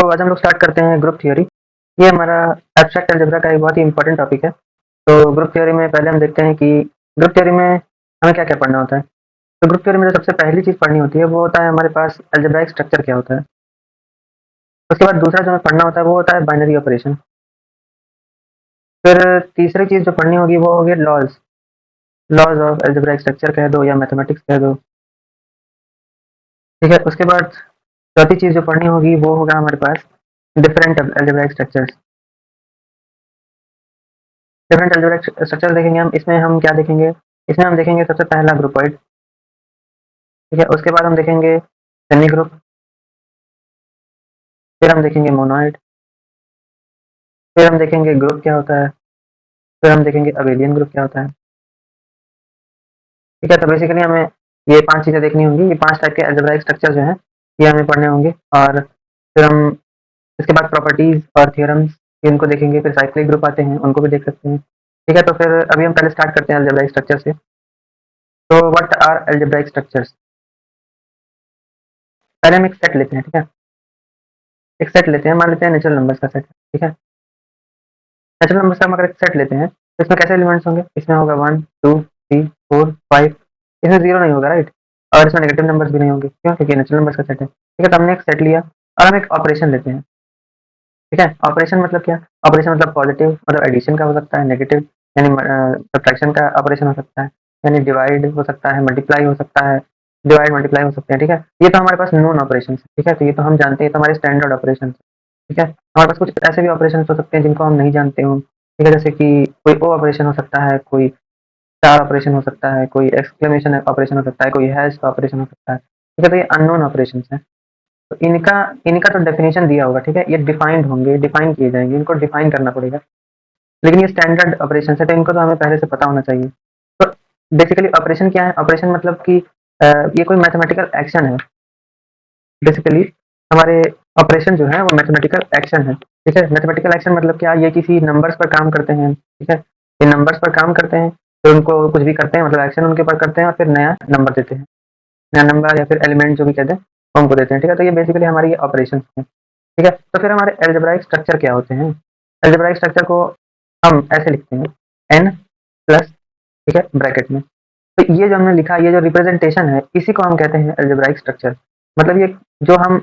तो आज हम लोग स्टार्ट करते हैं ग्रुप थ्योरी। ये हमारा एब्स्ट्रैक्ट अलजेब्रा का एक बहुत ही इंपॉर्टेंट टॉपिक है। तो ग्रुप थ्योरी में पहले हम देखते हैं कि ग्रुप थ्योरी में हमें क्या-क्या पढ़ना होता है। तो ग्रुप थ्योरी में जो सबसे पहली चीज़ पढ़नी होती है वो होता है हमारे पास अलजेब्राइक स्ट्रक्चर क्या होता है। उसके बाद दूसरा जो हमें पढ़ना होता है वो होता है बाइनरी ऑपरेशन। फिर तीसरी चीज़ जो पढ़नी होगी वो होगी laws, laws of algebraic structure कह दो या मैथमेटिक्स कह दो। ठीक है, उसके बाद चौथी चीज़ जो पढ़नी होगी वो होगा हमारे पास different algebraic structures. Different algebraic structure देखेंगे हम। इसमें हम क्या देखेंगे? इसमें हम देखेंगे सबसे पहला ग्रुपॉइड। ठीक है, उसके बाद हम देखेंगे सेमी ग्रुप, फिर हम देखेंगे मोनोइड, फिर हम देखेंगे ग्रुप क्या होता है, फिर हम देखेंगे अबेलियन ग्रुप क्या होता है। ठीक है, तो बेसिकली हमें ये 5 चीज़ें देखनी होंगी। ये 5 टाइप के अलजेब्राइक स्ट्रक्चर जो हैं ये हमें पढ़ने होंगे। और फिर हम इसके बाद प्रॉपर्टीज़ और थ्योरम्स इनको देखेंगे। फिर साइक्लिक ग्रुप आते हैं, उनको भी देख सकते हैं। ठीक है, तो फिर अभी हम पहले स्टार्ट करते हैं अलजेब्राइक स्ट्रक्चर से। तो व्हाट आर अलजेब्राइक स्ट्रक्चर्स? पहले हम एक सेट लेते हैं। ठीक है, एक सेट लेते हैं, मान लेते हैं नेचुरल नंबर्स का सेट। ठीक है, नेचुरल नंबर्स का हम अगर एक सेट लेते हैं तो इसमें कैसे एलिमेंट्स होंगे? इसमें होगा 1 2 3 4 5। इसमें जीरो नहीं होगा, राइट? और इसमें नेगेटिव नंबर्स भी नहीं होंगे। क्यों? क्योंकि नेचुरल नंबर्स का सेट है। ठीक है, तो हमने एक सेट लिया और हम एक ऑपरेशन लेते हैं। ठीक है, ऑपरेशन मतलब क्या? ऑपरेशन मतलब पॉजिटिव, मतलब एडिशन का हो सकता है, नेगेटिव यानी सब्ट्रैक्शन का ऑपरेशन हो सकता है, यानी डिवाइड हो सकता है, मल्टीप्लाई हो सकता है, डिवाइड मल्टीप्लाई हो सकते हैं। ठीक है, ये तो हमारे पास नोन ऑपरेशन है। ठीक है, तो ये तो हम जानते हैं, तो हमारे स्टैंडर्ड ऑपरेशन। ठीक है, हमारे पास कुछ ऐसे भी ऑपरेशन हो सकते हैं जिनको हम नहीं जानते हो। ठीक है, जैसे कि कोई ओ ऑपरेशन हो सकता है, कोई स्टार ऑपरेशन हो सकता है, कोई एक्सक्लेमेशन ऑपरेशन हो सकता है, कोई हैश का ऑपरेशन हो सकता है। ठीक है, तो ये अननोन ऑपरेशन है। तो इनका इनका तो डेफिनेशन दिया होगा। ठीक है, ये डिफाइंड होंगे, डिफाइन किए जाएंगे, इनको डिफाइन करना पड़ेगा। लेकिन ये स्टैंडर्ड ऑपरेशन है तो इनको तो हमें पहले से पता होना चाहिए। तो बेसिकली ऑपरेशन क्या है? ऑपरेशन मतलब कि ये कोई मैथमेटिकल एक्शन है। बेसिकली हमारे ऑपरेशन जो है वो मैथमेटिकल एक्शन है। ठीक है, मैथमेटिकल एक्शन मतलब क्या? ये किसी नंबर्स पर काम करते हैं। ठीक है, ये नंबर्स पर काम करते हैं, तो उनको कुछ भी करते हैं, मतलब एक्शन उनके ऊपर करते हैं और फिर नया नंबर देते हैं। नया नंबर या फिर एलिमेंट जो भी कहते हैं वो हमको देते हैं। ठीक है, तो ये बेसिकली हमारी ये ऑपरेशन है। ठीक है, तो फिर हमारे एल्जेब्राइक स्ट्रक्चर क्या होते हैं? एल्जेब्राइक स्ट्रक्चर को हम ऐसे लिखते हैं एन प्लस, ठीक है, ब्रैकेट में। तो ये जो हमने लिखा, ये जो रिप्रेजेंटेशन है, इसी को हम कहते हैं एल्जेब्राइक स्ट्रक्चर। मतलब ये जो हम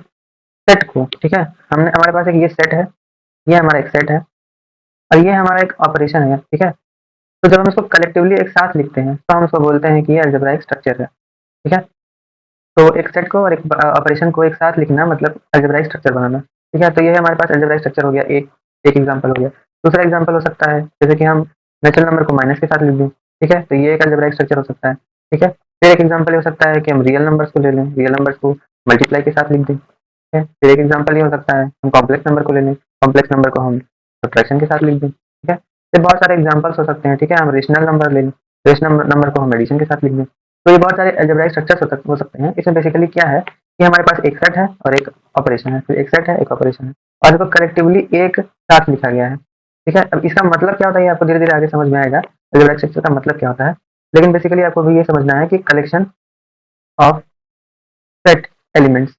सेट को, ठीक है, हमने हमारे पास एक ये सेट है, ये हमारा एक सेट है और ये हमारा एक ऑपरेशन है। ठीक है, तो जब हम इसको कलेक्टिवली एक साथ लिखते हैं तो हम इसको बोलते हैं कि ये एल्जेब्राइक स्ट्रक्चर है। ठीक है, तो एक सेट को और एक ऑपरेशन को एक साथ लिखना मतलब अलजेब्राइक स्ट्रक्चर बनाना। ठीक है, तो ये हमारे पास अलजेब्राइक स्ट्रक्चर हो गया। एक एक एग्जांपल हो गया। दूसरा एग्जांपल हो सकता है जैसे कि हम नेचुरल नंबर को माइनस के साथ लिख दें। ठीक है, तो ये एक अलजेब्राइक स्ट्रक्चर हो सकता है। ठीक है, फिर एक एग्जांपल ये हो सकता है कि हम रियल नंबर्स को ले लें, रियल नंबर्स को मल्टीप्लाई के साथ लिख दें। ठीक है, फिर एक एग्जांपल ये हो सकता है हम कॉम्प्लेक्स नंबर को ले लें, कॉम्प्लेक्स नंबर को हम सब्ट्रैक्शन के साथ लिख दें। ठीक है, फिर बहुत सारे एग्जांपल्स हो सकते हैं। ठीक है, हम रेशनल नंबर ले लें, रेशनल नंबर को हम एडिशन के साथ लिख दें। तो ये बहुत सारे अलजेब्राइक स्ट्रक्चर्स हो सकते हैं। इसमें बेसिकली क्या है कि हमारे पास एक सेट है और एक ऑपरेशन है, फिर एक सेट है, एक ऑपरेशन है और इसको कलेक्टिवली एक साथ लिखा गया है। ठीक है, अब इसका मतलब क्या होता है ये आपको धीरे-धीरे आगे समझ में आएगा, अलजेब्राइक स्ट्रक्चर का मतलब क्या होता है। लेकिन बेसिकली आपको भी ये समझना है कि collection of set elements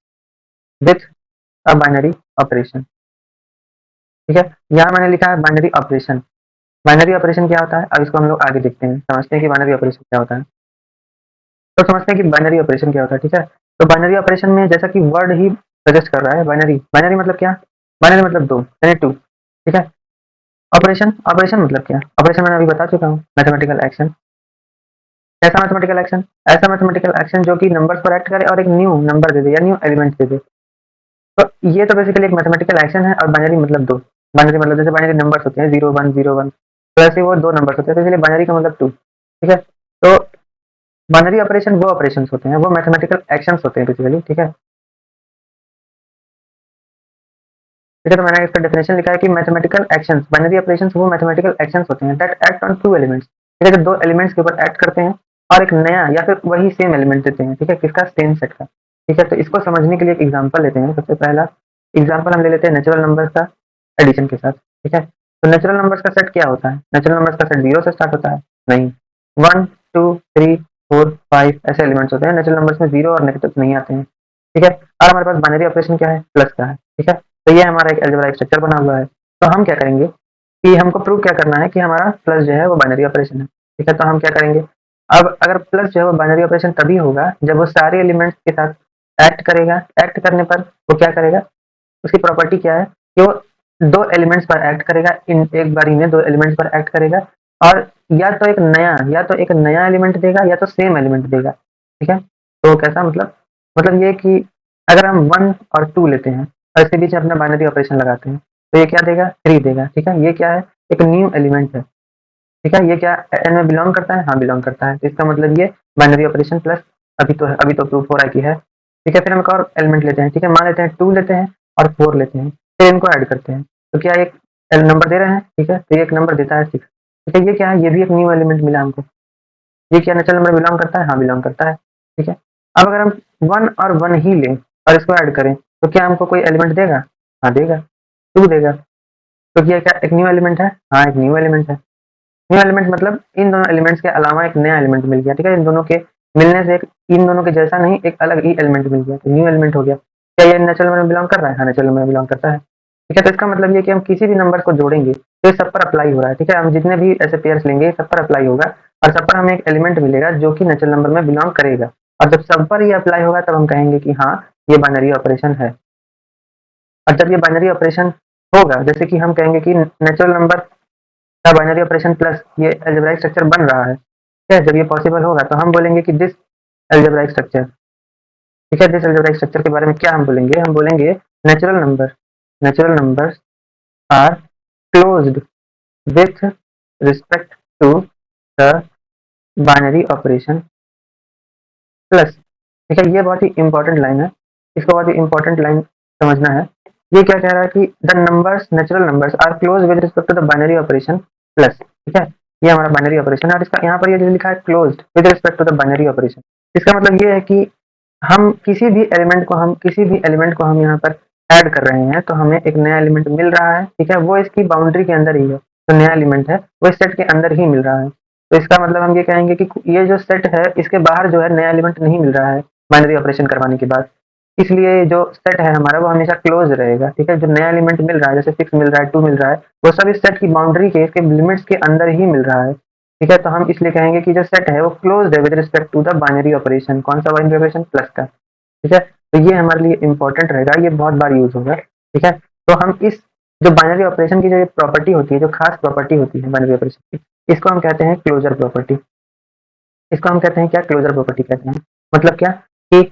with a binary operation. ठीक है, यहाँ मैंने लिखा है बाइनरी ऑपरेशन। बाइनरी ऑपरेशन क्या होता है? अब इसको हम लोग आगे देखते हैं, समझते हैं कि बाइनरी ऑपरेशन क्या होता है। तो समझते हैं कि बाइनरी ऑपरेशन क्या होता है। ठीक है, तो बाइनरी ऑपरेशन में जैसा कि वर्ड ही सजेस्ट कर रहा है, बाइनरी, बाइनरी मतलब क्या? बाइनरी मतलब दो, यानी टू। ठीक है, ऑपरेशन, ऑपरेशन मतलब क्या? ऑपरेशन मैंने अभी बता चुका हूँ, मैथमेटिकल एक्शन। ऐसा मैथमेटिकल एक्शन, ऐसा मैथमेटिकल एक्शन जो कि नंबर्स पर एक्ट करे और एक न्यू नंबर दे दे या न्यू एलिमेंट दे दे। तो ये तो बेसिकली एक मैथमेटिकल एक्शन है। और बाइनरी मतलब दो। बाइनरी मतलब जैसे बाइनरी नंबर्स होते हैं 0 1 0 1, तो ऐसे वो दो नंबर्स होते हैं, तो इसलिए बाइनरी का मतलब टू। ठीक है, तो बाइनरी ऑपरेशन वो ऑपरेशंस होते हैं, वो मैथमेटिकल एक्शंस होते हैं बेसिकली। ठीक है, ठीक है, तो मैंने इसका डेफिनेशन लिखा है कि मैथमेटिकल एक्शंस, बाइनरी ऑपरेशंस वो मैथमेटिकल एक्शंस होते हैं that act on two elements. ठीक है, जो दो एलिमेंट्स के ऊपर एक्ट करते हैं और एक नया या फिर वही सेम एलिमेंट देते हैं। ठीक है, किसका? सेम सेट का। ठीक है, तो इसको समझने के लिए एक एग्जांपल लेते हैं। सबसे पहला एग्जांपल हम ले लेते हैं नेचुरल नंबर्स का एडिशन के साथ। ठीक है, तो नेचुरल नंबर्स का सेट क्या होता है? नेचुरल नंबर्स का सेट 0 से स्टार्ट होता है? नहीं, 1 2 3 4 5 ऐसे एलिमेंट्स होते हैं। नेचुरल नंबर्स में 0 और नेगेटिव नहीं आते हैं। ठीक है, और हमारे पास बाइनरी ऑपरेशन क्या है? प्लस का है। ठीक है, तो ये हमारा एक अलजेब्राइक स्ट्रक्चर बना हुआ है। तो हम क्या करेंगे कि हमको प्रूव क्या करना है कि हमारा प्लस जो है वो बाइनरी ऑपरेशन है। ठीक है, तो हम क्या करेंगे, अब अगर प्लस जो है वो बाइनरी ऑपरेशन तभी होगा जब वो सारे एलिमेंट्स के साथ एक्ट करेगा। एक्ट करने पर वो क्या करेगा, उसकी प्रॉपर्टी क्या है कि वो दो एलिमेंट्स पर एक्ट करेगा, इन एक बारी में दो एलिमेंट्स पर एक्ट करेगा, और या तो एक नया एलिमेंट देगा या तो सेम एलिमेंट देगा। ठीक है, तो कैसा मतलब ये कि अगर हम 1 और 2 लेते हैं और इसके बीच अपना बाइनरी ऑपरेशन लगाते हैं तो ये क्या देगा, 3 देगा। ठीक है, ये क्या है, एक न्यू एलिमेंट है। ठीक है, ये क्या एन में बिलोंग करता है, हाँ बिलोंग करता है, तो इसका मतलब ये बाइनरी ऑपरेशन प्लस अभी तो प्रूफ हो रहा है कि है। ठीक है, फिर हम एक और एलिमेंट लेते हैं। ठीक है, मान लेते हैं 2 लेते हैं और 4 लेते हैं, फिर इनको ऐड करते हैं तो क्या एक नंबर दे रहे हैं। ठीक है, तो ये एक नंबर देता है 6। ठीक है, ये क्या है, ये भी एक न्यू एलिमेंट मिला हमको। ये क्या नेचुरल नंबर बिलोंग करता है, हाँ बिलोंग करता है। ठीक है, अब अगर हम 1 और 1 ही लें और इसको ऐड करें तो क्या हमको कोई एलिमेंट देगा, हाँ देगा, 2 देगा। तो ये क्या एक न्यू एलिमेंट है, हाँ एक न्यू एलिमेंट है। न्यू एलिमेंट मतलब इन दोनों एलिमेंट्स के अलावा एक नया एलिमेंट मिल गया। ठीक है, इन दोनों के मिलने से एक इन दोनों के जैसा नहीं, एक अलग ही एलिमेंट मिल गया, तो न्यू एलिमेंट हो गया। क्या ये नेचुरल नंबर में बिलोंग कर रहा है, हाँ नेचुरल नंबर में बिलोंग करता है। ठीक है, तो इसका मतलब ये कि हम किसी भी नंबर को जोड़ेंगे तो ये सब पर अप्लाई हो रहा है। ठीक है, हम जितने भी ऐसे पेयर्स लेंगे सब पर अप्लाई होगा और सब पर हमें एक एलिमेंट मिलेगा जो कि नेचुरल नंबर में बिलोंग करेगा। और जब सब पर ये अप्लाई होगा तब हम कहेंगे कि हाँ ये बाइनरी ऑपरेशन है। और जब ये बाइनरी ऑपरेशन होगा, जैसे कि हम कहेंगे कि नेचुरल नंबर का बाइनरी ऑपरेशन प्लस ये अलजेब्राइक स्ट्रक्चर बन रहा है। ठीक है, जब ये पॉसिबल होगा तो हम बोलेंगे कि दिस अलजेब्राइक स्ट्रक्चर। ठीक है, दिस अलजेब्राइक स्ट्रक्चर के बारे में क्या हम बोलेंगे, हम बोलेंगे natural numbers are closed with respect to the binary operation plus. ठीक है, ये बहुत ही इंपॉर्टेंट लाइन है, इसको बहुत ही इंपॉर्टेंट लाइन समझना है। ये क्या कह रहा है कि the numbers natural numbers are close with respect to the binary operation plus. ठीक है, ये हमारा बाइनरी ऑपरेशन है और इसका यहाँ पर ये जो लिखा है closed with respect to the binary operation, इसका मतलब ये है कि हम किसी भी एलिमेंट को हम यहाँ पर ऐड कर रहे हैं तो हमें एक नया एलिमेंट मिल रहा है। ठीक है, वो इसकी बाउंड्री के अंदर ही है, तो नया एलिमेंट है वो इस सेट के अंदर ही मिल रहा है। तो इसका मतलब हम ये कहेंगे कि ये जो सेट है इसके बाहर जो है नया एलिमेंट नहीं मिल रहा है बाइनरी ऑपरेशन करवाने के बाद, इसलिए जो सेट है हमारा वो हमेशा क्लोज रहेगा। ठीक है, जो नया एलिमेंट मिल रहा है जैसे 6 मिल रहा है, 2 मिल रहा है, वो सब इस सेट की बाउंड्री के इसके लिमिट्स के अंदर ही मिल रहा है। ठीक है, तो हम इसलिए कहेंगे कि जो सेट है वो क्लोज्ड है with respect to the binary operation. कौन सा बाइनरी ऑपरेशन, प्लस का। ठीक है, तो ये हमारे लिए इंपॉर्टेंट रहेगा, ये बहुत बार यूज होगा। ठीक है, तो हम इस जो बाइनरी ऑपरेशन की जो प्रॉपर्टी होती है, जो खास प्रॉपर्टी होती है बाइनरी ऑपरेशन की, इसको हम कहते हैं क्लोजर प्रॉपर्टी। इसको हम कहते हैं क्या, क्लोजर प्रॉपर्टी कहते हैं। मतलब क्या कि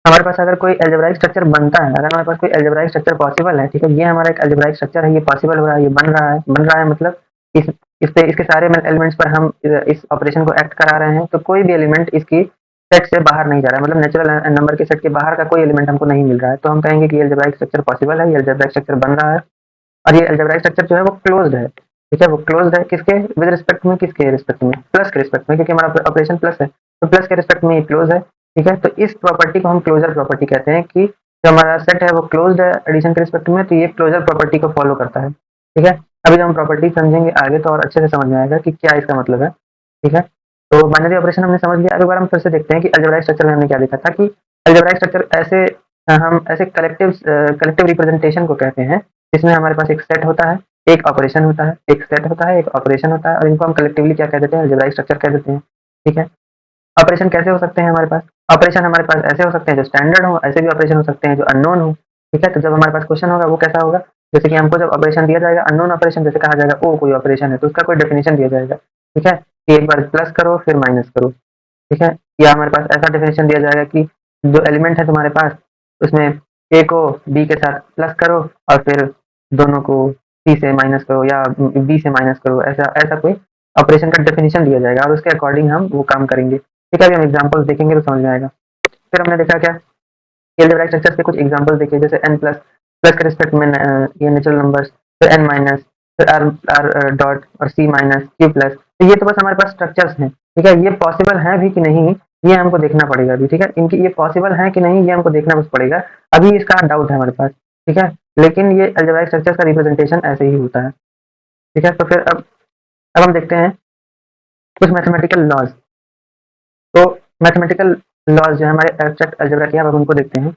हमारे पास अगर कोई अलजेब्राइक स्ट्रक्चर बनता है, अगर हमारे पास कोई अलजेब्राइक स्ट्रक्चर पॉसिबल है। ठीक है, ये हमारा एक अलजेब्राइक स्ट्रक्चर है, ये पॉसिबल हो रहा है, ये बन रहा है मतलब इस इस पे इसके सारे एलिमेंट्स पर हम इस ऑपरेशन को एक्ट करा रहे हैं, तो कोई भी एलिमेंट इसकी सेट से बाहर नहीं जा रहा है, मतलब नेचुरल नंबर के सेट के बाहर का कोई एलिमेंट हमको नहीं मिल रहा है, तो हम कहेंगे कि ये अलजेब्राइक स्ट्रक्चर पॉसिबल है, ये अलजेब्राइक स्ट्रक्चर बन रहा है और ये अलजेब्राइक स्ट्रक्चर जो है वो क्लोज्ड है। ठीक है, वो क्लोज्ड है किसके विद रिस्पेक्ट में, किसके रिस्पेक्ट में, प्लस के रिस्पेक्ट में, क्योंकि हमारा ऑपरेशन प्लस है तो प्लस के रिस्पेक्ट में ये क्लोज है। ठीक है, तो इस प्रॉपर्टी को हम क्लोजर प्रॉपर्टी कहते हैं कि जो हमारा सेट है वो क्लोज्ड है एडिशन के रिस्पेक्ट में, तो ये क्लोजर प्रॉपर्टी को फॉलो करता है। ठीक है, अभी जब हम प्रॉपर्टी समझेंगे आगे तो और अच्छे से समझ में आएगा कि क्या इसका मतलब है। ठीक है, तो बाइनरी ऑपरेशन हमने समझ लिया। एक बार हम फिर से देखते हैं कि अलजेब्राइक स्ट्रक्चर में हमने क्या देखा था कि अलजेब्राइक स्ट्रक्चर ऐसे हम ऐसे कलेक्टिव रिप्रेजेंटेशन को कहते हैं जिसमें हमारे पास एक सेट होता है, एक ऑपरेशन होता है, एक सेट होता है, एक ऑपरेशन होता है, और इनको हम कलेक्टिवली क्या कह देते हैं, अलजेब्राइक स्ट्रक्चर कह देते हैं। ठीक है, ऑपरेशन कैसे हो सकते हैं हमारे पास, ऑपरेशन हमारे पास ऐसे हो सकते हैं जो स्टैंडर्ड हो, ऐसे भी ऑपरेशन हो सकते हैं जो अननोन हो। ठीक है, तो जब हमारे पास क्वेश्चन होगा वो कैसा होगा, जैसे कि हमको जब ऑपरेशन दिया जाएगा अननोन ऑपरेशन, जैसे कहा जाएगा ओ कोई ऑपरेशन है तो उसका कोई डेफिनेशन दिया जाएगा। ठीक है, कि एक बार प्लस करो फिर माइनस करो। ठीक है, या हमारे पास ऐसा डेफिनेशन दिया जाएगा कि जो एलिमेंट है तुम्हारे पास उसमें ए को बी के साथ प्लस करो और फिर दोनों को सी से माइनस करो या बी से माइनस करो, ऐसा ऐसा कोई ऑपरेशन का डेफिनेशन दिया जाएगा और उसके अकॉर्डिंग हम वो काम करेंगे। ठीक है, अभी हम एग्जांपल्स देखेंगे तो समझ में आएगा। फिर हमने देखा क्या, अलजेब्राइक स्ट्रक्चर्स के कुछ एग्जांपल देखे, जैसे n प्लस प्लस के रिस्पेक्ट में ये नेचुरल नंबर्स, फिर n माइनस, फिर r डॉट और c माइनस q प्लस। तो ये तो बस हमारे पास स्ट्रक्चर्स हैं। ठीक है, ये पॉसिबल है भी कि नहीं ये हमको देखना पड़ेगा अभी। ठीक है, इनकी ये पॉसिबल है कि नहीं ये हमको देखना बस पड़ेगा, अभी इसका डाउट है हमारे पास। ठीक है, लेकिन ये अलजेब्राइक स्ट्रक्चर्स का रिप्रेजेंटेशन ऐसे ही होता है। ठीक है, तो फिर अब हम देखते हैं कुछ मैथमेटिकल लॉज। तो मैथमेटिकल लॉज जो है हमारे एब्स्ट्रैक्ट अलजेब्रा के, अब हम उनको देखते हैं।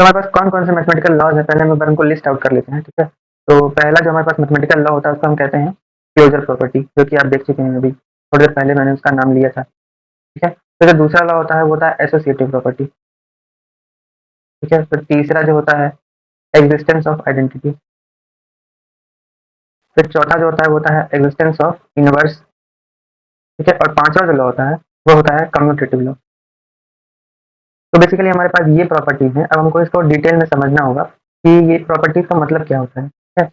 तो हमारे पास कौन-कौन से मैथमेटिकल लॉज़ है, पहले हम एक बार उनको लिस्ट आउट कर लेते हैं, ठीक है? तो पहला जो हमारे पास मैथमेटिकल लॉ होता है उसको हम कहते हैं क्लोज़र प्रॉपर्टी, जो कि आप देख चुके हैं अभी, थोड़ी देर पहले मैंने उसका नाम लिया था, ठीक है? तो जो दूसरा लॉ होता है वो होता है एसोसिएटिव प्रॉपर्टी, ठीक है? फिर तीसरा जो होता है एक्जिस्टेंस ऑफ आइडेंटिटी, फिर चौथा जो होता है वो होता है एक्जिस्टेंस ऑफ इनवर्स, ठीक है? और पाँचवा जो लॉ होता है वो होता है कम्यूटेटिव लॉ। तो बेसिकली हमारे पास ये प्रॉपर्टीज़ हैं, अब हमको इसको डिटेल में समझना होगा कि ये प्रॉपर्टीज़ का मतलब क्या होता है, ठीक है?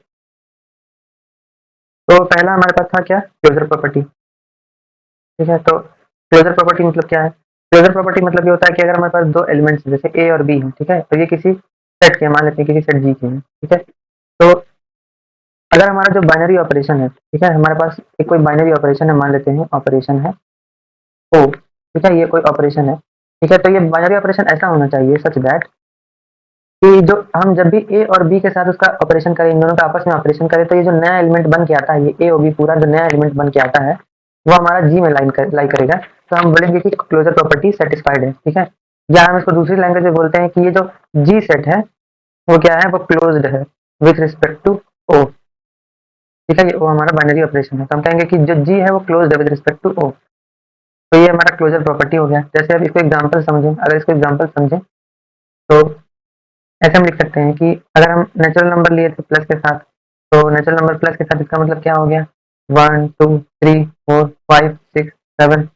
तो पहला हमारे पास था क्या? क्लोज़र प्रॉपर्टी, ठीक है? तो क्लोज़र प्रॉपर्टी मतलब क्या है? क्लोज़र प्रॉपर्टी मतलब ये होता है कि अगर हमारे पास 2 एलिमेंट्स हैं, जैसे ए और बी हैं, ठीक है? तो ये किसी सेट के, मान लेते हैं किसी सेट जी के हैं, ठीक है? तो अगर हमारा जो बाइनरी ऑपरेशन है, ठीक है? हमारे पास एक कोई बाइनरी ऑपरेशन है, मान लेते हैं ऑपरेशन है ओ, ठीक है? ये कोई ऑपरेशन है, ठीक है? तो ये बाइनरी ऑपरेशन ऐसा होना चाहिए सच दैट कि जो हम जब भी ए और बी के साथ उसका ऑपरेशन करें, इन दोनों का आपस में ऑपरेशन करें, तो ये जो नया एलिमेंट बन के आता है, ये ए और बी पूरा जो नया एलिमेंट बन के आता है, वो हमारा जी में लाई करेगा। तो हम बोलेंगे कि क्लोजर प्रॉपर्टी सेटिस्फाइड है, ठीक है? या हम इसको दूसरी लैंग्वेज में बोलते हैं कि ये जो जी सेट है, वो क्या है? वो क्लोज्ड है विथ रिस्पेक्ट टू ओ, ठीक है? ये वो हमारा बाइनरी ऑपरेशन है। तो हम कहेंगे कि जो जी है वो क्लोज्ड है विथ रिस्पेक्ट टू ओ। तो ये हमारा क्लोजर प्रॉपर्टी हो गया। जैसे अब इसको एग्जाम्पल समझें, अगर इसको एग्जाम्पल समझें तो ऐसे हम लिख सकते हैं कि अगर हम नेचुरल नंबर लिए थे प्लस के साथ, तो नेचुरल नंबर प्लस के साथ इसका मतलब क्या हो गया? 1 2 3 4 5 6 7,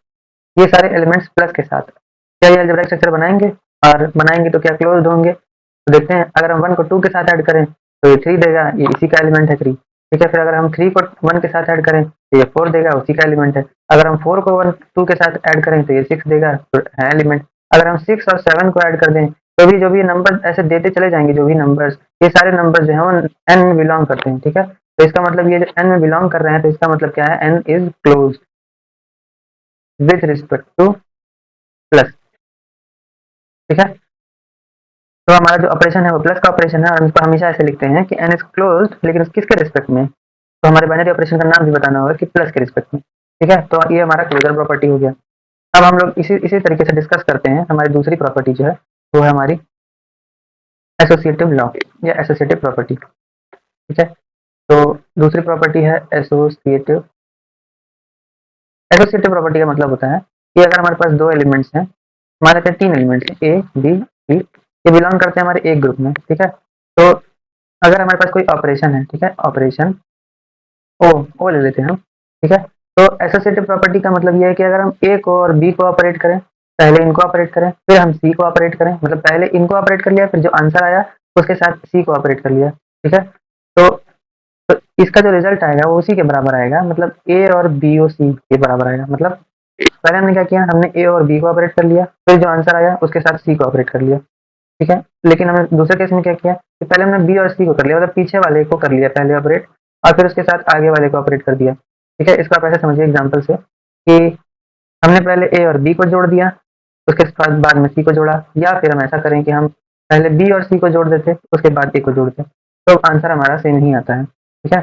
ये सारे एलिमेंट्स प्लस के साथ क्या ये अलजेब्राइक स्ट्रक्चर बनाएंगे? और बनाएंगे तो क्या क्लोज्ड होंगे? तो देखते हैं, अगर हम 1 को 2 के साथ ऐड करें तो ये 3 देगा, ये इसी का एलिमेंट है 3, ठीक है? फिर अगर हम 3 को 1 के साथ ऐड करें तो ये 4 देगा, उसी का एलिमेंट है। अगर हम 4 को 1 2 के साथ ऐड करें तो ये 6 देगा, तो है एलिमेंट। अगर हम 6 और 7 को ऐड कर दें तो भी जो भी नंबर ऐसे देते चले जाएंगे, जो भी नंबर्स, ये सारे नंबर जो है वो एन में बिलोंग करते हैं, ठीक है? तो इसका मतलब ये जो एन में बिलोंग कर रहे हैं, तो इसका मतलब क्या है? N is close with respect to plus, ठीक है? तो हमारा जो ऑपरेशन है वो प्लस का ऑपरेशन है, और हम इसको हमेशा ऐसे लिखते हैं कि एन इज क्लोज, लेकिन किसके रिस्पेक्ट में? तो हमारे बाइनरी ऑपरेशन का नाम भी बताना होगा कि प्लस के रिस्पेक्ट में, ठीक है? तो ये हमारा क्लोजर प्रॉपर्टी हो गया। अब हम लोग इसी इसी तरीके से डिस्कस करते हैं हमारी दूसरी प्रॉपर्टी जो है, वो है हमारी एसोसिएटिव लॉ या एसोसिएटिव प्रॉपर्टी, ठीक है? तो दूसरी प्रॉपर्टी है एसोसिएटिव। एसोसिएटिव प्रॉपर्टी का मतलब होता है कि अगर हमारे पास 2 एलिमेंट्स हैं, मान लेते हैं 3 एलिमेंट्स हैं, ए, बी, सी, ये बिलोंग करते हैं हमारे एक ग्रुप में, ठीक है? तो अगर हमारे पास कोई ऑपरेशन है, ठीक है? ऑपरेशन ओ ले लेते हैं हम, ठीक है? तो एसोसिएटिव प्रॉपर्टी का मतलब ये है कि अगर हम ए को और बी को ऑपरेट करें, पहले इनको ऑपरेट करें, फिर हम सी को ऑपरेट करें, मतलब पहले इनको ऑपरेट कर लिया, फिर जो आंसर आया उसके साथ सी को ऑपरेट कर लिया, ठीक है? तो तो इसका जो रिजल्ट आएगा वो उसी के बराबर आएगा, मतलब ए और बी ओ सी के बराबर आएगा। मतलब पहले हमने क्या किया? हमने ए और बी को ऑपरेट कर लिया, फिर जो आंसर आया उसके साथ सी को ऑपरेट कर लिया, ठीक है? लेकिन हमने दूसरे केस में क्या किया कि पहले हमने बी और सी को कर लिया, मतलब पीछे वाले को कर लिया पहले ऑपरेट, और फिर उसके साथ आगे वाले को ऑपरेट कर दिया, ठीक है? इसको आप ऐसे समझिए एग्जाम्पल से कि हमने पहले ए और बी को जोड़ दिया, उसके बाद में सी को जोड़ा, या फिर हम ऐसा करें कि हम पहले बी और सी को जोड़ देते, उसके बाद ए को जोड़ते, तो आंसर हमारा सेम ही आता है, ठीक है?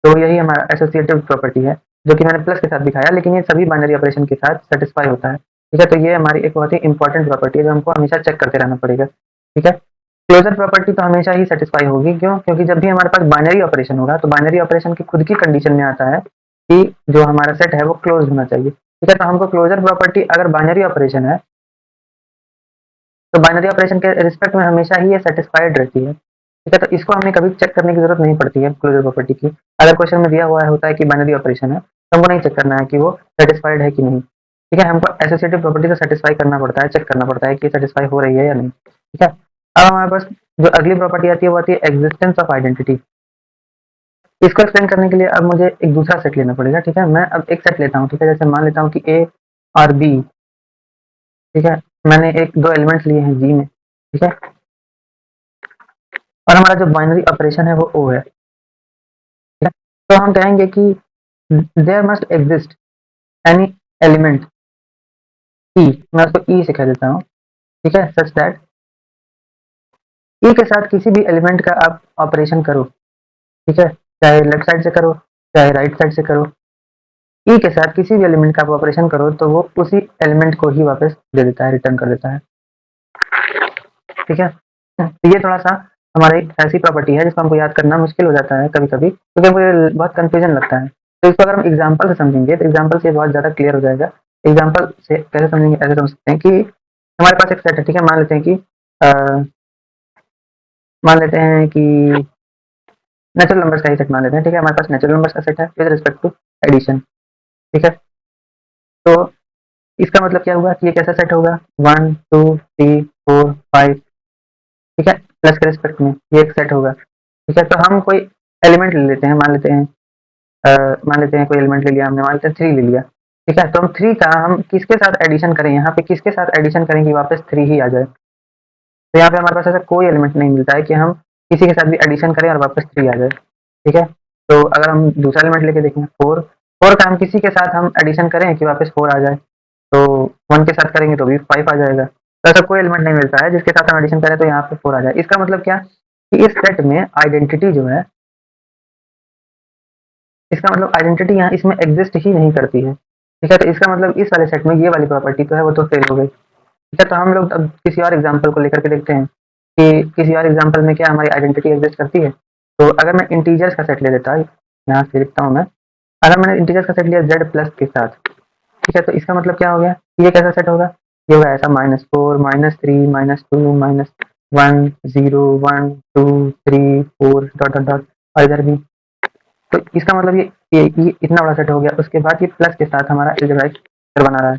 तो यही हमारा एसोसिएटिव प्रॉपर्टी है, जो कि मैंने प्लस के साथ दिखाया, लेकिन ये सभी बाइनरी ऑपरेशन के साथ सेटिस्फाई होता है, ठीक है? तो ये हमारी एक बहुत ही इंपॉर्टेंट प्रॉपर्टी है जो हमको हमेशा चेक करते रहना पड़ेगा, ठीक है? क्लोजर प्रॉपर्टी तो हमेशा ही सेटिस्फाई होगी, क्यों? क्योंकि जब भी हमारे पास बाइनरी ऑपरेशन होगा, तो बाइनरी ऑपरेशन की खुद की कंडीशन में आता है कि जो हमारा सेट है वो क्लोज होना चाहिए, ठीक है? तो हमको क्लोजर प्रॉपर्टी अगर बाइनरी ऑपरेशन है, तो बाइनरी ऑपरेशन के रिस्पेक्ट में हमेशा ही ये सेटिस्फाइड रहती है, ठीक है? तो इसको हमें कभी चेक करने की जरूरत नहीं पड़ती है क्लोजर प्रॉपर्टी की। अगर क्वेश्चन में दिया हुआ होता है कि बाइनरी ऑपरेशन है, तो हमको नहीं चेक करना है कि वो सेटिस्फाइड है कि नहीं, ठीक है? हमको एसोसिएटिव प्रॉपर्टी को सेटिस्फाई करना पड़ता है, चेक करना पड़ता है कि सेटिस्फाई हो रही है या नहीं, ठीक है? अब हमारे पास जो अगली प्रॉपर्टी आती है वो आती है एग्जिस्टेंस ऑफ आइडेंटिटी। इसको एक्सप्लेन करने के लिए अब मुझे एक दूसरा सेट लेना पड़ेगा, ठीक है? मैं अब एक सेट लेता हूँ, ठीक है? जैसे मान लेता हूँ कि ए और बी, ठीक है? मैंने एक दो एलिमेंट्स लिए हैं जी में, ठीक है? और हमारा जो बाइनरी ऑपरेशन है वो ओ है, ठीक है? तो हम कहेंगे कि there must exist any element e, मैं उसको ई से कह देता हूँ, ठीक है? सच दैट ई के साथ किसी भी एलिमेंट का आप ऑपरेशन करो, ठीक है? चाहे लेफ्ट साइड से करो, चाहे राइट साइड से करो, ई के साथ किसी भी एलिमेंट का आप ऑपरेशन करो तो वो उसी एलिमेंट को ही वापस दे देता है, रिटर्न कर देता है, ठीक है? तो ये थोड़ा-सा हमारा एक ऐसी प्रॉपर्टी है जिसको हमको याद करना मुश्किल हो जाता है कभी-कभी, क्योंकि हमको ये बहुत कन्फ्यूज़न लगता है। तो इसको अगर हम एग्ज़ाम्पल से समझेंगे तो एग्ज़ाम्पल से बहुत ज़्यादा क्लियर हो जाएगा। एग्ज़ाम्पल से कैसे समझेंगे, ऐसे समझ सकते हैं कि हमारे पास एक सेट है, ठीक है? मान लेते हैं कि अ, मान लेते हैं कि नेचुरल नंबर्स का ही सेट मान लेते हैं, ठीक है? हमारे पास नेचुरल नंबर्स का सेट है विद रिस्पेक्ट टू एडिशन, ठीक है? तो इसका मतलब क्या हुआ कि ये कैसा सेट होगा 1, 2, 3, 4, 5, ठीक है? प्लस के रिस्पेक्ट में ये एक सेट होगा, ठीक है? तो हम कोई एलिमेंट ले लेते हैं, मान लेते हैं कोई एलिमेंट ले लिया हमने, मान लेते हैं 3 ले लिया, ठीक है? तो हम 3 का हम किसके साथ एडिशन करें, यहाँ पे किसके साथ एडिशन करें कि वापस 3 ही आ जाए? तो यहाँ पे हमारे पास ऐसा कोई एलिमेंट नहीं मिलता है कि हम किसी के साथ भी एडिशन करें और वापस 3 आ जाए, ठीक है? तो अगर हम दूसरा एलिमेंट लेके देखें 4, 4 का हम किसी के साथ हम एडिशन करें कि वापस 4 आ जाए, तो 1 के साथ करेंगे तो भी 5 आ जाएगा। तो ऐसा कोई एलिमेंट नहीं मिलता है जिसके साथ हम एडिशन करें तो यहाँ पे 4 आ जाए। इसका मतलब क्या कि इस सेट में आइडेंटिटी जो है, इसका मतलब आइडेंटिटी यहाँ इसमें एग्जिस्ट ही नहीं करती है, ठीक है? तो इसका मतलब इस वाले सेट में ये वाली प्रॉपर्टी तो है वो तो फेल हो गई, ठीक है? तो हम लोग अब किसी और एग्जाम्पल को लेकर के देखते हैं कि किसी और एग्जाम्पल में क्या हमारी आइडेंटिटी एग्जिस्ट करती है। तो अगर मैं इंटीजर्स का सेट ले लेता, यहाँ से लिखता हूँ मैं, अगर मैंने इंटीजर्स का सेट लिया जेड प्लस के साथ, ठीक है? तो इसका मतलब क्या हो गया, ये कैसा सेट होगा, ये होगा ऐसा -4 -3 -2 -1 0 1 2 3 4 डॉट डॉट डॉट और इधर भी। तो इसका मतलब ये इतना बड़ा सेट हो गया, उसके बाद ये प्लस के साथ हमारा अलजेब्राइक फिगर बना रहा है।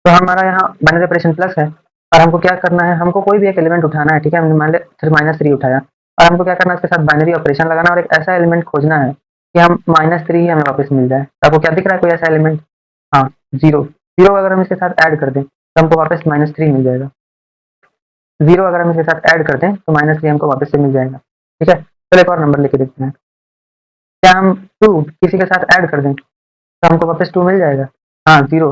तो हमारा यहाँ बाइनरी ऑपरेशन प्लस है और हमको क्या करना है, हमको कोई भी एक एलिमेंट उठाना है, ठीक है? हमने मान लिया -3 उठाया और हमको क्या करना है, उसके साथ बाइनरी ऑपरेशन लगाना और एक ऐसा एलिमेंट खोजना है कि हम -3 ही हमें वापस मिल जाए। तो आपको क्या दिख रहा है कोई ऐसा एलिमेंट? हाँ, 0, 0 अगर हम इसके साथ ऐड कर दें तो हमको वापस -3 मिल जाएगा। 0 अगर हम इसके साथ ऐड कर दें तो -3 हमको वापस से मिल जाएगा, ठीक है? चलो एक और नंबर लेके देखते हैं। क्या हम 2 किसी के साथ ऐड कर दें तो हमको वापस 2 मिल जाएगा? हाँ, 0,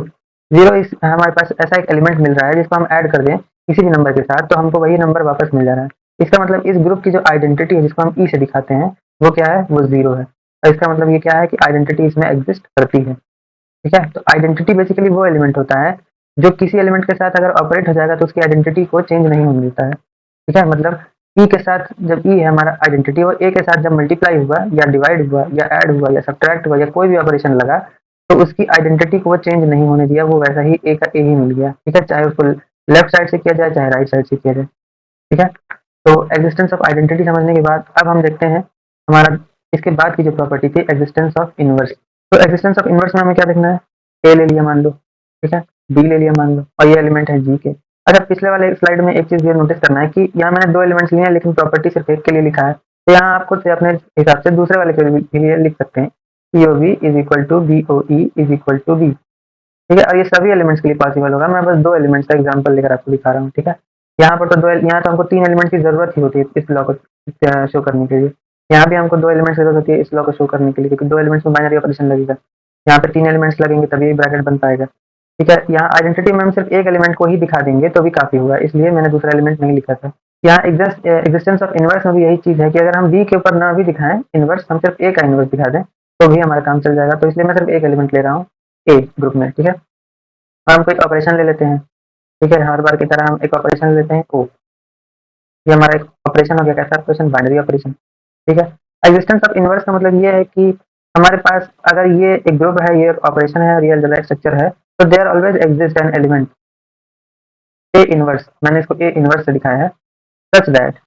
0 इस हमारे पास ऐसा एक एलिमेंट मिल रहा है जिसको हम ऐड कर दें किसी भी नंबर के साथ तो हमको वही नंबर वापस मिल जा रहा है। इसका मतलब इस ग्रुप की जो आइडेंटिटी है जिसको हम ई से दिखाते हैं, वो क्या है? वो 0 है। और इसका मतलब ये क्या है कि आइडेंटिटी इसमें एग्जिस्ट करती है, ठीक है? तो आइडेंटिटी बेसिकली वो एलिमेंट होता है जो किसी एलिमेंट के साथ अगर ऑपरेट हो जाएगा तो उसकी आइडेंटिटी को चेंज नहीं होने देता है, ठीक है? मतलब ई के साथ जब ई है हमारा आइडेंटिटी और ए के साथ जब मल्टीप्लाई हुआ या डिवाइड हुआ या ऐड हुआ या सब्ट्रैक्ट हुआ या कोई भी ऑपरेशन लगा तो उसकी आइडेंटिटी को वो चेंज नहीं होने दिया, वो वैसा ही ए का ए ही मिल गया, ठीक है? चाहे उसको लेफ्ट साइड से किया जाए चाहे राइट साइड से किया जाए, ठीक है? तो एग्जिस्टेंस ऑफ आइडेंटिटी समझने के बाद अब हम देखते हैं हमारा इसके बाद की जो प्रॉपर्टी थी एग्जिस्टेंस ऑफ इनवर्स। तो एग्जिस्टेंस ऑफ इनवर्स में हमें क्या देखना है, ए ले लिया मान लो, ठीक है? बी ले लिया मान लो और ये एलिमेंट है जी के। अच्छा, पिछले वाले स्लाइड में एक चीज ये नोटिस करना है कि यहाँ मैंने 2 एलिमेंट्स लिए हैं लेकिन प्रॉपर्टी सिर्फ एक के लिए लिखा है, तो यहाँ आप खुद से अपने हिसाब से दूसरे वाले के लिए लिख सकते हैं, POV is equal to BOE is equal to B, ठीक है? और ये सभी एलिमेंट्स के लिए पॉसिबल होगा, मैं बस 2 एलिमेंट्स का एग्जांपल लेकर आपको दिखा रहा हूँ, ठीक है? यहाँ पर तो 2 यहाँ तो हमको 3 एलिमेंट की ज़रूरत ही होती है इस लॉ को शो करने के लिए। यहाँ भी हमको 2 एलिमेंट्स की ज़रूरत होती है इस लॉ को शो करने के लिए क्योंकि 2 एलिमेंट्स में बाइनरी ऑपरेशन लगेगा। यहाँ पे 3 एलिमेंट्स लगेंगे तभी ये ब्रैकेट बन पाएगा, ठीक है? यहाँ आइडेंटिटी में हम सिर्फ एक एलिमेंट को ही दिखा देंगे तो भी काफ़ी होगा, इसलिए मैंने दूसरा एलिमेंट नहीं लिखा था। यहाँ एग्जिस्टेंस ऑफ इनवर्स में भी यही चीज़ है कि अगर हम बी के ऊपर ना भी दिखाएं इनवर्स, हम सिर्फ ए का इनवर्स दिखा दें तो भी हमारा काम चल जाएगा, तो इसलिए मैं सिर्फ एक एलिमेंट ले रहा हूँ ए ग्रुप में, ठीक है? हम कोई ऑपरेशन ले लेते हैं, ठीक है? हर बार की तरह हम एक ऑपरेशन ले लेते हैं ओ, ये हमारा एक ऑपरेशन हो गया, कैसा ऑपरेशन? बाइनरी ऑपरेशन, ठीक है? एग्जिस्टेंस ऑफ इनवर्स का मतलब ये है कि हमारे पास अगर ये एक ग्रुप है, ये एक ऑपरेशन है, रियल अलजेब्रिक स्ट्रक्चर है, तो there always exist an element A inverse, मैंने इसको ए इनवर्स से दिखाया है, सच दैट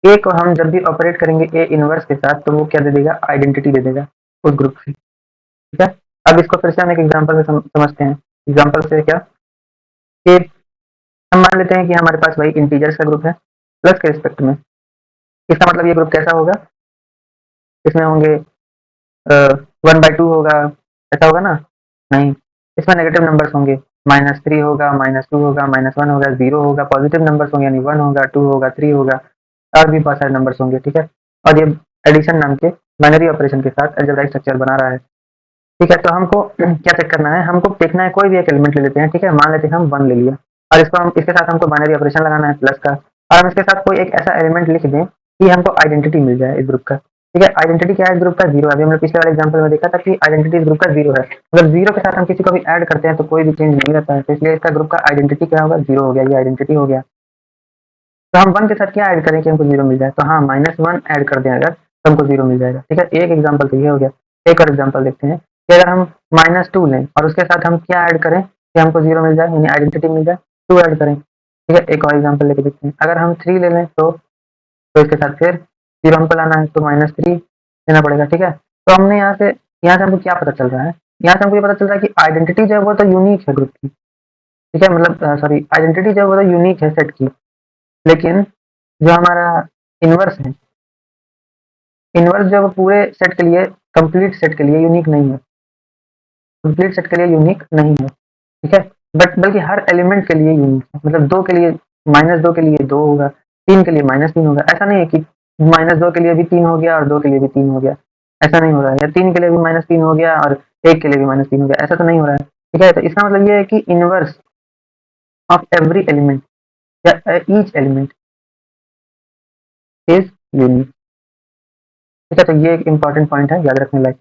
ए को हम जब भी ऑपरेट करेंगे ए इनवर्स के साथ तो वो क्या दे देगा? आइडेंटिटी दे देगा उस ग्रुप की, ठीक है? अब इसको फिर से हम एक एग्जाम्पल से समझते हैं। एग्जाम्पल से क्या कि हम मान लेते हैं कि हमारे पास भाई इंटीजर्स का ग्रुप है प्लस के रिस्पेक्ट में, इसका मतलब ये ग्रुप कैसा होगा? इसमें होंगे 1/2 होगा, ऐसा होगा ना? नहीं, इसमें नेगेटिव नंबर्स होंगे, -3 होगा, -2 होगा, -1 होगा, 0 होगा, पॉजिटिव नंबर्स होंगे यानी 1 होगा, 2 होगा, 3 होगा और भी बहुत सारे नंबर्स होंगे, ठीक है? और ये एडिशन नाम के बाइनरी ऑपरेशन के साथ अलजेब्रिक स्ट्रक्चर बना रहा है, ठीक है? तो हमको क्या चेक करना है, हमको देखना है कोई भी एक एलिमेंट ले लेते हैं, ठीक है? मान लेते हैं हम 1 ले लिया और इसको हम इसके साथ हमको बाइनरी ऑपरेशन लगाना है प्लस का और हम इसके साथ कोई एक ऐसा एलिमेंट लिख दें कि हमको आइडेंटिटी मिल जाए इस ग्रुप का, ठीक है? आइडेंटिटी क्या है इस ग्रुप का? 0 है। अभी हमने पिछले वाले एग्जांपल में देखा था कि आइडेंटिटी इस ग्रुप का 0 है। अगर 0 के साथ हम किसी को भी ऐड करते हैं तो कोई भी चेंज नहीं रहता है, तो इसलिए इसका ग्रुप का आइडेंटिटी क्या होगा? 0 हो गया, ये आइडेंटिटी हो गया। तो हम 1 के साथ क्या ऐड करें कि हमको 0 मिल जाए? तो हाँ, -1 ऐड कर दें अगर, तो हमको 0 मिल जाएगा, ठीक है? एक एग्ज़ाम्पल तो ये हो गया। एक और एग्ज़ाम्पल देखते हैं कि अगर हम -2 लें और उसके साथ हम क्या ऐड करें कि हमको 0 मिल जाए, यानी आइडेंटिटी मिल जाए? 2 ऐड करें, ठीक है? एक और एग्ज़ाम्पल लेके देखते हैं। अगर हम 3 ले लें तो इसके साथ फिर 0 हमको लाना है, तो -3 लेना पड़ेगा, ठीक है? तो हमने यहाँ से हमको क्या पता चल रहा है? यहाँ से हमको ये पता चल रहा है कि आइडेंटिटी जो है वो तो यूनिक है ग्रुप की, ठीक है? मतलब सॉरी, आइडेंटिटी जो है वो तो यूनिक है सेट की, लेकिन जो हमारा इनवर्स है, इनवर्स जो है वो पूरे सेट के लिए, कंप्लीट सेट के लिए यूनिक नहीं है, कंप्लीट सेट के लिए यूनिक नहीं है, ठीक है? बट बल्कि हर एलिमेंट के लिए यूनिक है। मतलब 2 के लिए -2 के लिए 2 होगा, 3 के लिए -3 होगा। ऐसा नहीं है कि -2 के लिए भी 3 हो गया और 2 के लिए भी 3 हो गया, ऐसा नहीं हो रहा है। या 3 के लिए भी -3 हो गया और 1 के लिए भी -3 हो गया, ऐसा तो नहीं हो रहा है, ठीक है? तो इसका मतलब ये है कि इनवर्स ऑफ एवरी एलिमेंट या ईच एलिमेंट इज यूनिक, ठीक है? तो ये एक इम्पोर्टेंट पॉइंट है, याद रखने लायक,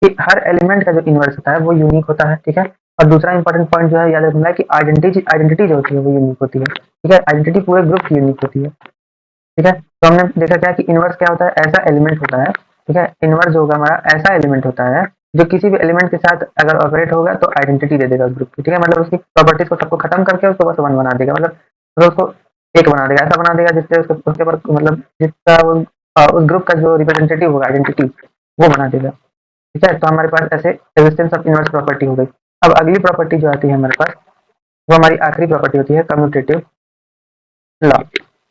कि हर एलिमेंट का जो इनवर्स होता है वो यूनिक होता है, ठीक है? और दूसरा इंपॉर्टेंट पॉइंट जो है याद रखना है कि आइडेंटिटी जो होती है वो यूनिक होती है, ठीक है? आइडेंटिटी पूरे ग्रुप की यूनिक होती है, ठीक है? तो हमने देखा क्या कि इनवर्स क्या होता है? ऐसा एलिमेंट होता है, ठीक है? इनवर्स जो होगा हमारा ऐसा एलिमेंट होता है जो किसी भी एलिमेंट के साथ अगर ऑपरेट होगा तो आइडेंटिटी दे देगा उस ग्रुप की, ठीक है? मतलब उसकी प्रॉपर्टीज को सबको खत्म करके उसको बस 1 बना देगा, मतलब उसको एक बना देगा, ऐसा बना देगा जिससे उसके ऊपर मतलब जिसका उस ग्रुप का जो रिप्रेजेंटेटिव होगा आइडेंटिटी वो बना देगा, ठीक है? तो हमारे पास ऐसे रेजिस्टेंस ऑफ इनवर्स प्रॉपर्टी हो गई। अब अगली प्रॉपर्टी जो आती है हमारे पास, वो हमारी आखिरी प्रॉपर्टी होती है कम्यूटेटिव लॉ।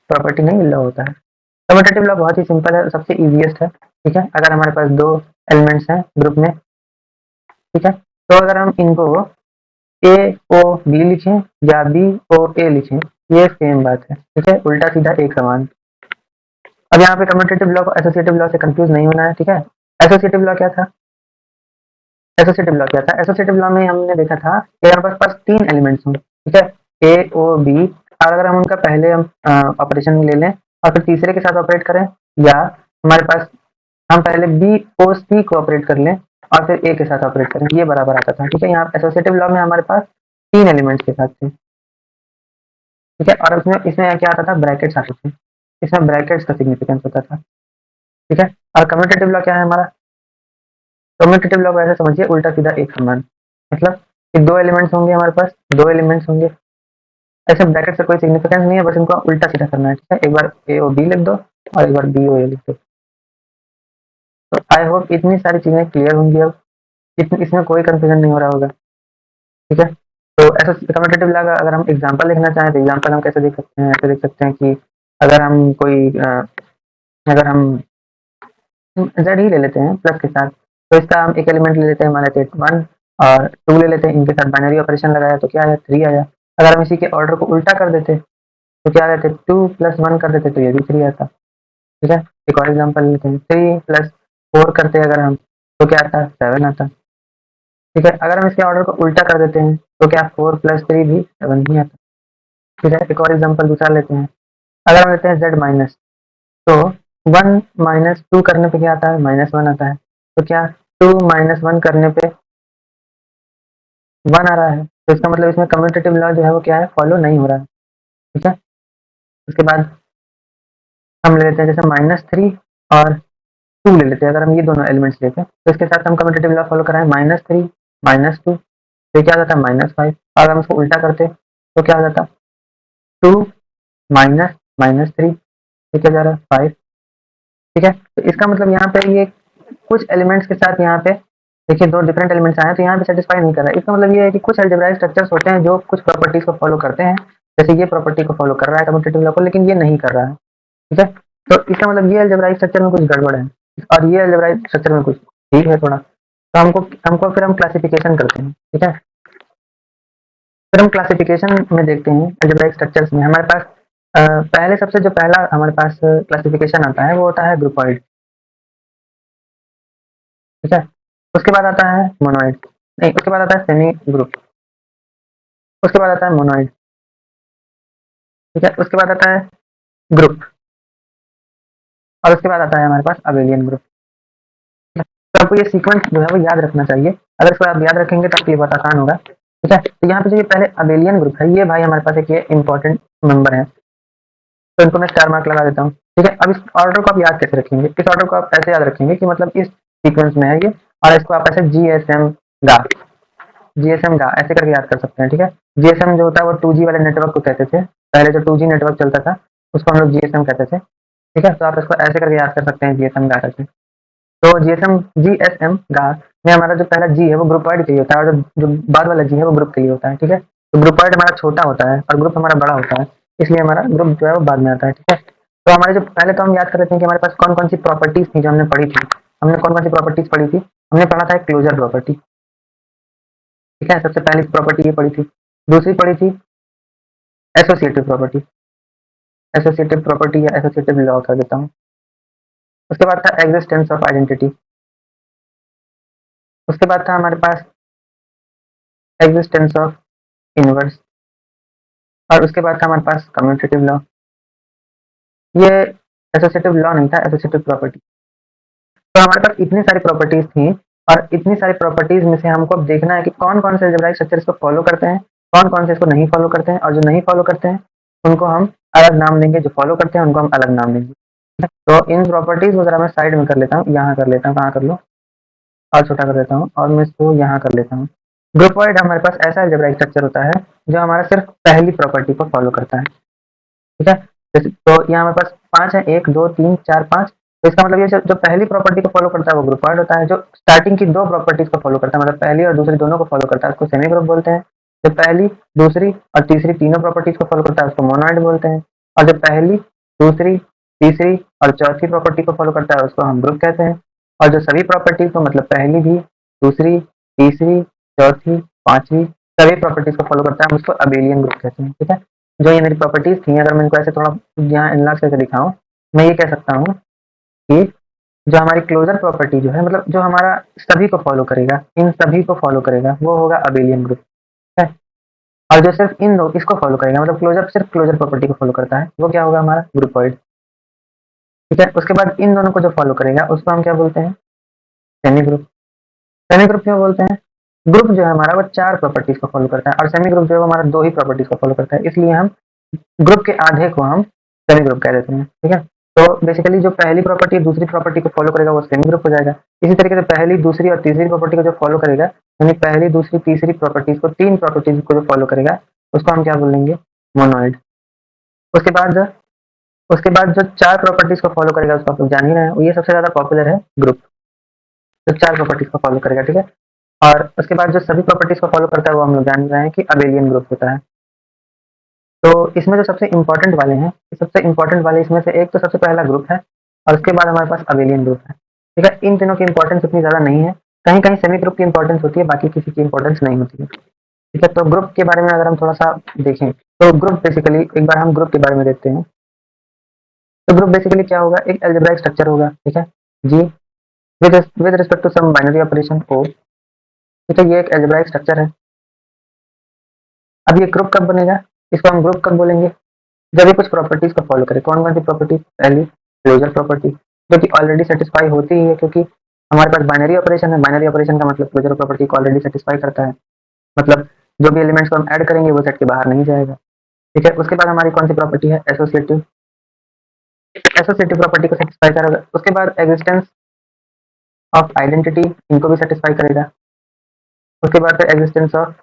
प्रॉपर्टी नहीं, लॉ होता है। कम्यूटेटिव लॉ बहुत ही सिंपल है, सबसे ईज़ीएस्ट है, ठीक है? अगर हमारे पास 2 एलिमेंट्स हैं ग्रुप में, ठीक है? तो अगर हम इनको A-O-B लिखें या B-O-A लिखें, ये सेम बात है, ठीक है? उल्टा-सीधा एक समान। अब यहाँ पे कम्यूटेटिव लॉ को एसोसिएटिव लॉ से कंफ्यूज नहीं होना है, ठीक है? एसोसिएटिव लॉ क्या था? एसोसिएटिव लॉ क्या था? एसोसिएटिव लॉ में हमने देखा था कि हमारे पास 3 एलिमेंट्स हों, ठीक है? ए, ओ, बी, और अगर हम उनका पहले हम ऑपरेशन ले लें और फिर तीसरे के साथ ऑपरेट करें, या हमारे पास हम पहले बी ओ सी को ऑपरेट कर लें और फिर ए के साथ ऑपरेट करें, ये बराबर आता था, ठीक है? यहाँ एसोसिएटिव लॉ में हमारे पास 3 एलिमेंट्स के साथ थे, ठीक है? और उसमें इसमें क्या आता था? ब्रैकेट्स आते थे, इसमें ब्रैकेट्स का सिग्निफिकेंस होता था, ठीक है? और कम्यूटेटिव लॉ क्या है हमारा? कम्यूटेटिव लॉ को ऐसे समझिए, उल्टा सीधा एक समान, मतलब कि 2 एलिमेंट्स होंगे हमारे पास, 2 एलिमेंट्स होंगे, ऐसे ब्रैकेट से कोई सिग्निफिकेंस नहीं है, बस इनको उल्टा सीधा करना है, ठीक है? एक बार ए और बी लिख दो और एक बार बी ओ ए लिख दो। तो आई होप इतनी सारी चीजें क्लियर होंगी अब, इसमें कोई कंफ्यूजन नहीं हो रहा होगा, ठीक है? तो ऐसा कम्यूटेटिव लॉ का अगर हम एग्जांपल लिखना चाहें तो एग्जांपल हम कैसे देख सकते हैं? ऐसे देख सकते हैं कि अगर हम अगर हम जेड ही ले लेते हैं प्लस के साथ, तो इसका हम एक एलिमेंट ले लेते हैं, मान लेते हैं 1 और 2 ले लेते हैं, इनके साथ बाइनरी ऑपरेशन लगाया तो क्या आया? 3 आया। अगर हम इसी के ऑर्डर को उल्टा कर देते तो क्या आ जाते? 2 + 1 कर देते तो ये भी 3 आता, ठीक है? एक और एग्जांपल लेते हैं, 3 + 4 करते अगर हम, तो क्या आता? 7 आता, ठीक है? अगर हम इसके ऑर्डर को उल्टा कर देते हैं तो क्या 4 + 3 भी 7 ही आता, ठीक है? एक और एग्जांपल दूसरा लेते हैं, अगर हम लेते हैं z माइनस, तो 1 - 2 करने पे क्या आता है? -1 आता है। तो क्या 2 - 1 करने पे 1 आ रहा है? तो इसका मतलब इसमें कम्यूटेटिव लॉ जो है वो क्या है? फॉलो नहीं हो रहा है, ठीक है? उसके बाद हम ले लेते हैं जैसे -3 और 2 ले लेते हैं, अगर हम ये दोनों एलिमेंट्स लेते हैं तो इसके साथ हम कम्यूटेटिव लॉ फॉलो कराएं, -3 - 2, तो क्या आ जाता? -5। अगर हम इसको उल्टा करते तो क्या आ जाता? 2 माइनस -3, ये क्या जा रहा है? 5, ठीक है? तो इसका मतलब यहाँ पे ये कुछ एलिमेंट्स के साथ यहाँ पे देखिए 2 डिफरेंट एलिमेंट्स आए हैं, तो यहाँ पे सेटिस्फाई नहीं कर रहा है। इसका मतलब ये है कि कुछ अलजेब्राइक स्ट्रक्चर्स होते हैं जो कुछ प्रॉपर्टीज को फॉलो करते हैं, जैसे ये प्रॉपर्टी को फॉलो कर रहा है कम्यूटेटिव लॉ को, लेकिन ये नहीं कर रहा है, ठीक है? तो इसका मतलब ये अलजेब्राइक स्ट्रक्चर में कुछ गड़बड़ है और ये अलजेब्राइक स्ट्रक्चर में कुछ ठीक है थोड़ा। तो हमको हमको फिर हम क्लासिफिकेशन करते हैं, ठीक है? फिर हम क्लासिफिकेशन में देखते हैं अलजेब्राइक स्ट्रक्चर्स में हमारे पास पहले सबसे जो पहला हमारे पास क्लासिफिकेशन आता है वो होता है ग्रुपॉइड, ठीक है? उसके बाद आता है मोनोइड, नहीं उसके बाद आता है सेमी ग्रुप, उसके बाद आता है मोनोइड, ठीक है? उसके बाद आता है ग्रुप और उसके बाद आता है हमारे पास अबेलियन ग्रुप। तो आपको ये सीक्वेंस जो है वो याद रखना चाहिए, अगर इसको आप याद रखेंगे तो आपको ये बहुत आसान होगा, ठीक है? तो यहाँ पे जो ये पहले अबेलियन ग्रुप है, ये भाई हमारे पास एक ये इंपॉर्टेंट मेंबर है, तो इनको मैं स्टार मार्क लगा देता हूँ। ठीक है, अब इस ऑर्डर को आप याद कैसे रखेंगे? इस ऑर्डर को आप ऐसे याद रखेंगे कि मतलब इस सीक्वेंस में है ये, और इसको आप ऐसे जीएसएम गा, जीएसएम गा ऐसे करके याद कर सकते हैं। ठीक है, जीएसएम जो होता है वो 2G वाले नेटवर्क को कहते थे, पहले जो 2G नेटवर्क चलता था उसको हम लोग जीएसएम कहते थे। ठीक है, तो आप इसको ऐसे करके याद कर सकते हैं, जीएसएम गा करके। तो जीएसएम गा में हमारा जो पहला जी है वो ग्रुपॉइड के लिए होता है, और जो बाद वाला जी है वो ग्रुप के लिए होता है। ठीक है, तो ग्रुपॉइड हमारा छोटा होता है और ग्रुप हमारा बड़ा होता है, इसलिए हमारा ग्रुप जो है वो बाद में आता है। ठीक है, तो हमारे जो पहले तो हम याद कर लेते हैं कि हमारे पास कौन कौन सी प्रॉपर्टीज थी जो हमने पढ़ी थी। हमने कौन कौन सी प्रॉपर्टीज पढ़ी थी? हमने पढ़ा था एक क्लोजर प्रॉपर्टी। ठीक है, सबसे पहली प्रॉपर्टी ये पढ़ी थी। दूसरी पढ़ी थी एसोसिएटिव प्रॉपर्टी, एसोसिएटिव प्रॉपर्टी या एसोसिएटिव लॉ कर देता हूँ। उसके बाद था एग्जिस्टेंस ऑफ आइडेंटिटी। उसके बाद था हमारे पास एग्जिस्टेंस ऑफ इनवर्स, और उसके बाद था हमारे पास कम्यूटेटिव लॉ। ये एसोसिएटिव लॉ नहीं था, एसोसिएटिव प्रॉपर्टी। तो हमारे पास इतनी सारी प्रॉपर्टीज थी, और इतनी सारी प्रॉपर्टीज में से हमको अब देखना है कि कौन कौन से अलजेब्राइक स्ट्रक्चर इसको फॉलो करते हैं, कौन कौन से इसको नहीं फॉलो करते हैं, और जो नहीं फॉलो करते हैं उनको हम अलग नाम देंगे, जो फॉलो करते हैं उनको हम अलग नाम देंगे। तो इन प्रॉपर्टीज को जरा मैं साइड में कर लेता हूँ, यहाँ कर लेता हूँ, कहाँ कर लो, और छोटा कर देता हूँ, और मैं इसको यहाँ कर लेता हूँ। ग्रुपॉइड हमारे पास ऐसा अलजेब्राइक स्ट्रक्चर होता है जो हमारा सिर्फ पहली प्रॉपर्टी को फॉलो करता है। ठीक है, तो यहाँ हमारे पास 5 है, 1 2 3 4 5। तो इसका मतलब ये जो पहली प्रॉपर्टी को फॉलो करता है वो ग्रुपॉइड होता है, जो स्टार्टिंग की दो प्रॉपर्टीज को फॉलो करता है, मतलब पहली और दूसरी दोनों को फॉलो करता है उसको सेमी ग्रुप बोलते हैं। जो पहली, दूसरी और तीसरी तीनों प्रॉपर्टीज को फॉलो करता है उसको मोनोइड बोलते हैं। और जो पहली, दूसरी, तीसरी और चौथी प्रॉपर्टी को फॉलो करता है उसको हम ग्रुप कहते हैं। और जो सभी प्रॉपर्टीज को, मतलब पहली भी, दूसरी, तीसरी, चौथी, पांचवी, सभी प्रॉपर्टीज को फॉलो करता है, हम उसको अबेलियन ग्रुप कहते हैं। ठीक है, जो ये मेरी प्रॉपर्टीज थी, अगर मैं इनको ऐसे थोड़ा यहाँ इनलार्ज करके दिखाऊं, मैं ये कह सकता हूँ कि जो हमारी क्लोजर प्रॉपर्टी जो है, मतलब जो हमारा सभी को फॉलो करेगा, इन सभी को फॉलो करेगा, वो होगा अबेलियन ग्रुप। ठीक है, और जो सिर्फ इन दो इसको फॉलो करेगा, मतलब क्लोजर सिर्फ क्लोजर प्रॉपर्टी को फॉलो करता है, वो क्या होगा? हमारा ग्रुपॉइड। ठीक है, उसके बाद इन दोनों को जो फॉलो करेगा उसको हम क्या बोलते हैं? Semi group. सेमी ग्रुप क्यों बोलते हैं? ग्रुप जो है हमारा वो 4 प्रॉपर्टीज को फॉलो करता है, और सेमी ग्रुप जो है वो हमारा 2 ही प्रॉपर्टीज को फॉलो करता है, इसलिए हम ग्रुप के आधे को हम सेमी ग्रुप कह देते हैं। ठीक है, तो बेसिकली जो पहली प्रॉपर्टी दूसरी प्रॉपर्टी को फॉलो करेगा वो सेमी ग्रुप हो जाएगा। इसी तरीके से पहली, दूसरी और तीसरी प्रॉपर्टी को जो फॉलो करेगा, यानी पहली, दूसरी, तीसरी प्रॉपर्टीज को, 3 प्रॉपर्टीज को जो फॉलो करेगा उसको हम क्या बोलेंगे? मोनोइड। उसके बाद उसके बाद जो 4 प्रॉपर्टीज को फॉलो करेगा उसको आप लोग जान ही रहे हैं, ये सबसे ज्यादा पॉपुलर है ग्रुप, जो 4 प्रॉपर्टीज को फॉलो करेगा। ठीक है, और उसके बाद जो सभी प्रॉपर्टीज को फॉलो करता है वो हम लोग जान रहे हैं कि अबेलियन ग्रुप होता है। तो इसमें जो सबसे इम्पोर्टेंट वाले हैं, सबसे इम्पोर्टेंट वाले इसमें से एक तो सबसे पहला ग्रुप है, और उसके बाद हमारे पास अबेलियन ग्रुप है। ठीक है, इन तीनों की इंपॉर्टेंस उतनी ज़्यादा नहीं है, कहीं कहीं सेमी ग्रुप की इंपॉर्टेंस होती है, बाकी किसी की इंपॉर्टेंस नहीं होती है। ठीक है, तो ग्रुप के बारे में अगर हम थोड़ा सा देखें, तो ग्रुप बेसिकली, एक बार हम ग्रुप के बारे में देखते हैं। तो ग्रुप बेसिकली क्या होगा? एक अलजेब्राइक स्ट्रक्चर होगा। ठीक है, G, with respect to some binary operation o. ठीक है, ये एक अलजेब्राइक स्ट्रक्चर है। अब ये ग्रुप कब बनेगा? इसको हम ग्रुप कब बोलेंगे? जब ये कुछ प्रॉपर्टीज को फॉलो करे। कौन कौन सी प्रॉपर्टी? पहली, क्लोजर प्रॉपर्टी, जो कि ऑलरेडी सेटिस्फाई होती ही है, क्योंकि हमारे पास बाइनरी ऑपरेशन है। बाइनरी ऑपरेशन का मतलब क्लोजर प्रॉपर्टी को ऑलरेडी सेटिस्फाई करता है, मतलब जो भी एलिमेंट्स को हम ऐड करेंगे वो सेट के बाहर नहीं जाएगा। ठीक है, उसके बाद हमारी कौन सी प्रॉपर्टी है? एसोसिएटिव। एसोसिएटिव प्रॉपर्टी को सेटिस्फाई करेगा। उसके बाद एग्जिस्टेंस ऑफ आइडेंटिटी, इनको भी सेटिस्फाई करेगा। उसके बाद फिर एग्जिस्टेंस ऑफ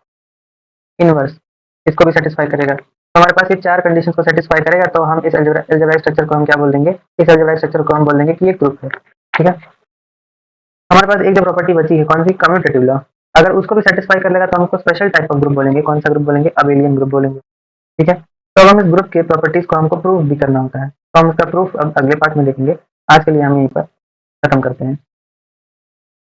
इनवर्स, इसको भी सेटिस्फाई करेगा। तो हमारे पास ये 4 कंडीशन को सेटिस्फाई करेगा, तो हम इस अलजेब्राइक स्ट्रक्चर को हम क्या बोल देंगे? इस अलजेब्राइक स्ट्रक्चर को हम बोल देंगे कि ये ग्रुप है। ठीक है, हमारे पास एक जो प्रॉपर्टी बची है, कौन सी? Commutative law. अगर उसको भी सेटिस्फाई कर लेगा तो हम उसको स्पेशल टाइप ऑफ ग्रुप बोलेंगे। कौन सा ग्रुप बोलेंगे? अबेलियन ग्रुप बोलेंगे। ठीक है, तो अब हम इस ग्रुप के प्रॉपर्टीज को हमको प्रूफ भी करना होता है, तो हम उसका प्रूफ अब अगले पार्ट में देखेंगे। आज के लिए हम यहीं पर खत्म करते हैं।